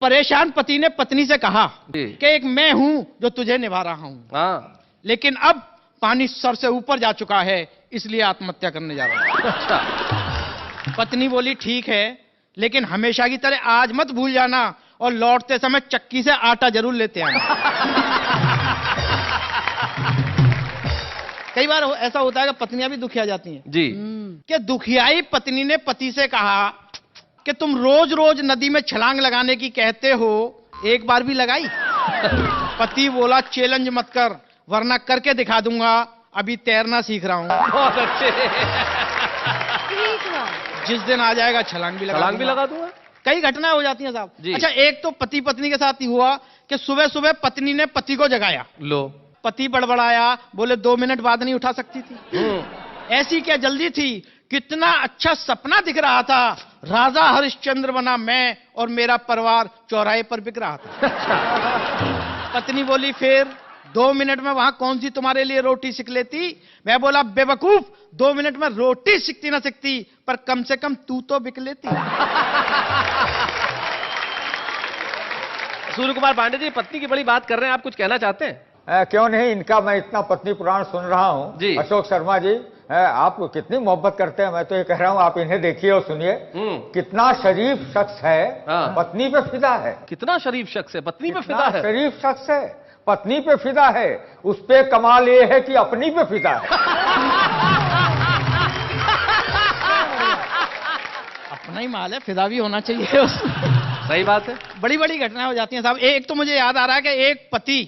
परेशान पति ने पत्नी से कहा कि एक मैं हूं जो तुझे निभा रहा हूं, लेकिन अब पानी सर से ऊपर जा चुका है, इसलिए आत्महत्या करने जा रहा हूं। अच्छा। पत्नी बोली ठीक है, लेकिन हमेशा की तरह आज मत भूल जाना और लौटते समय चक्की से आटा जरूर लेते आना। कई बार ऐसा होता है कि पत्नियां भी दुखिया जाती हैं जी। कि दुखियाई पत्नी ने पति से कहा कि तुम रोज रोज नदी में छलांग लगाने की कहते हो, एक बार भी लगाई? पति बोला चैलेंज मत कर, वरना करके दिखा दूंगा, अभी तैरना सीख रहा हूं। बहुत अच्छे। जिस दिन आ जाएगा छलांग भी लगा दूंगा। कई घटनाएं हो जाती हैं साहब। अच्छा, एक तो पति पत्नी के साथ ही हुआ कि सुबह सुबह पत्नी ने पति को जगाया। लो, पति बड़बड़ाया, बोले 2 मिनट बाद नहीं उठा सकती थी? ऐसी क्या जल्दी थी? कितना अच्छा सपना दिख रहा था, राजा हरिश्चंद्र बना मैं और मेरा परिवार चौराहे पर बिक रहा था। पत्नी बोली फिर 2 मिनट में वहां कौन सी तुम्हारे लिए रोटी सीख लेती? मैं बोला बेवकूफ, 2 मिनट में रोटी सीखती ना सीखती, पर कम से कम तू तो बिक लेती। सूर्य कुमार पांडे जी, पत्नी की बड़ी बात कर रहे हैं, आप कुछ कहना चाहते हैं? क्यों नहीं, इनका मैं इतना पत्नी पुराण सुन रहा हूँ। अशोक शर्मा जी, आप कितनी मोहब्बत करते हैं, मैं तो ये कह रहा हूँ आप इन्हें देखिए और सुनिए। कितना शरीफ शख्स है, पत्नी पे फिदा है। कितना शरीफ शख्स है, पत्नी पे फिदा है। शरीफ शख्स है, पत्नी पे फिदा है। उस पे कमाल ये है कि अपनी पे फिदा है। अपना ही माल है, फिदा भी होना चाहिए। सही बात है। बड़ी बड़ी घटनाएं हो जाती हैं साहब। एक तो मुझे याद आ रहा है कि एक पति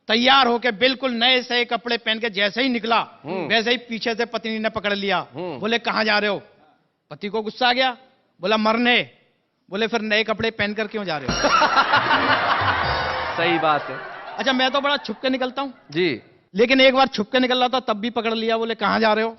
तैयार होके बिल्कुल नए से कपड़े पहन के जैसे ही निकला, वैसे ही पीछे से पत्नी ने पकड़ लिया। बोले कहां जा रहे हो? पति को गुस्सा आ गया, बोला मरने। बोले फिर नए कपड़े पहनकर क्यों जा रहे हो? सही बात है। अच्छा, मैं तो बड़ा छुप के निकलता हूं जी, लेकिन एक बार छुप के निकल रहा था, तब भी पकड़ लिया। बोले कहां जा रहे हो?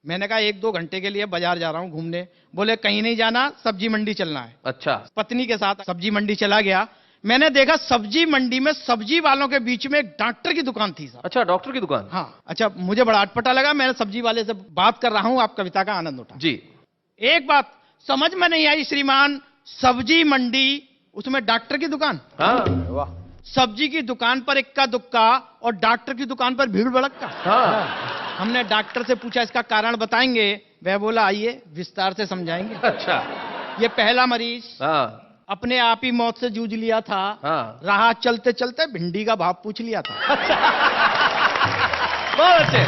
मैंने कहा 1-2 घंटे के लिए बाजार जा रहा हूं घूमने। बोले कहीं नहीं जाना, सब्जी मंडी चलना है। अच्छा। पत्नी के साथ सब्जी मंडी चला गया। मैंने देखा सब्जी मंडी में सब्जी वालों के बीच में एक डॉक्टर की दुकान थी साहब। अच्छा, डॉक्टर की दुकान। हाँ। अच्छा, मुझे बड़ा अटपटा लगा। मैंने सब्जी वाले से बात कर रहा हूं, आप कविता का आनंद उठा। जी। एक बात समझ में नहीं आई श्रीमान, सब्जी मंडी, उसमें डॉक्टर की दुकान। हाँ। वाह। सब्जी की दुकान पर इक्का दुक्का और डॉक्टर की दुकान पर भीड़ भड़क्का। हाँ। हमने डॉक्टर से पूछा इसका कारण बताएंगे? वह बोला आइए विस्तार से समझाएंगे। अच्छा। ये पहला मरीज अपने आप ही मौत से जूझ लिया था। राह चलते चलते भिंडी का भाव पूछ लिया था। बहुत अच्छे,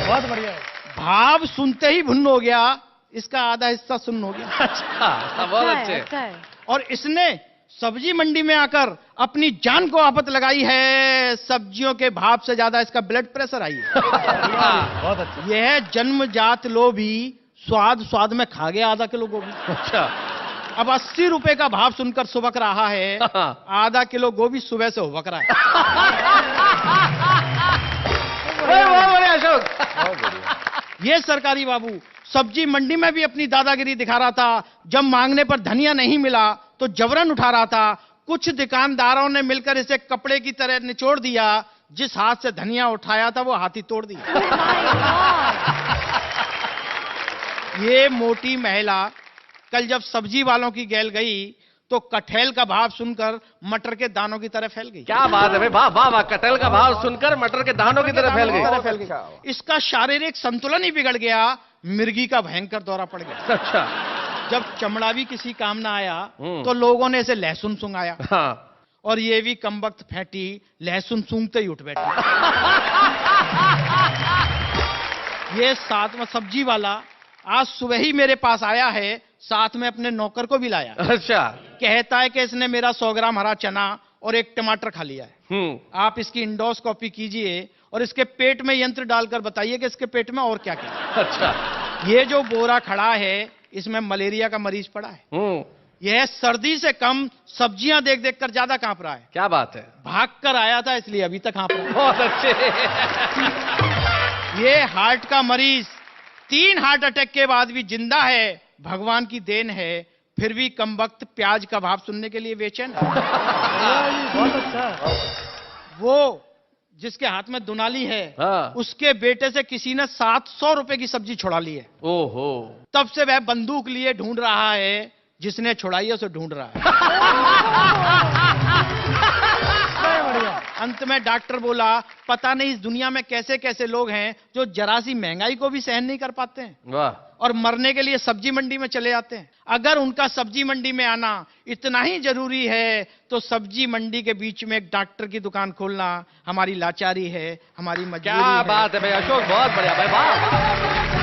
बहुत बढ़िया। भाव सुनते ही भुन्न हो गया, इसका आधा हिस्सा सुन्न हो गया। अच्छा, बहुत अच्छे। और इसने सब्जी मंडी में आकर अपनी जान को आफत लगाई है। सब्जियों के भाव से ज्यादा इसका ब्लड प्रेशर आई है। बहुत अच्छा। यह जन्मजात लोभी, स्वाद स्वाद में खा गया आधा किलो गोभी। अच्छा। अब 80 रुपए का भाव सुनकर सुबक रहा है, आधा किलो गोभी सुबह से उबक रहा है। अशोक, ये सरकारी बाबू सब्जी मंडी में भी अपनी दादागिरी दिखा रहा था। जब मांगने पर धनिया नहीं मिला तो जबरन उठा रहा था। कुछ दुकानदारों ने मिलकर इसे कपड़े की तरह निचोड़ दिया। जिस हाथ से धनिया उठाया था वो हाथ ही तोड़ दिया। ये मोटी महिला कल जब सब्जी वालों की गैल गई तो कटहल का भाव सुनकर मटर के दानों की तरह फैल गई। क्या बात है भाई, वाह वाह वाह। कटहल का भाव सुनकर मटर के दानों की तरह फैल गई। इसका शारीरिक संतुलन ही बिगड़ गया, मिर्गी का भयंकर दौरा पड़ गया। अच्छा। जब चमड़ा भी किसी काम ना आया तो लोगों ने इसे लहसुन सूंघाया। हाँ। और ये भी कमबख्त फैटी लहसुन सूंघते ही उठ बैठा। ये साथ में सब्जी वाला आज सुबह ही मेरे पास आया है, साथ में अपने नौकर को भी लाया। अच्छा। कहता है कि इसने मेरा 100 ग्राम हरा चना और 1 टमाटर खा लिया है। आप इसकी इंडोस्कोपी कीजिए और इसके पेट में यंत्र डालकर बताइए कि इसके पेट में और क्या क्या। अच्छा। ये जो बोरा खड़ा है इसमें मलेरिया का मरीज पड़ा है। यह सर्दी से कम सब्जियां देख देख कर ज्यादा कांप रहा है। क्या बात है। भाग कर आया था इसलिए अभी तक कांप रहा है। बहुत अच्छे। ये हार्ट का मरीज 3 हार्ट अटैक के बाद भी जिंदा है, भगवान की देन है। फिर भी कमबख्त प्याज का भाव सुनने के लिए बेचैन है। बहुत अच्छा। वो जिसके हाथ में दुनाली है, उसके बेटे से किसी ने 700 रुपए की सब्जी छुड़ा ली है। ओहो। तब से वह बंदूक लिए ढूंढ रहा है, जिसने छुड़ाई है उसे ढूंढ रहा है। अंत में डॉक्टर बोला, पता नहीं इस दुनिया में कैसे कैसे लोग हैं जो जरा सी महंगाई को भी सहन नहीं कर पाते हैं। वाह। और मरने के लिए सब्जी मंडी में चले जाते हैं। अगर उनका सब्जी मंडी में आना इतना ही जरूरी है तो सब्जी मंडी के बीच में एक डॉक्टर की दुकान खोलना हमारी लाचारी है, हमारी मजबूरी है। क्या बात है भाई अशोक, बहुत बढ़िया भाई, वाह।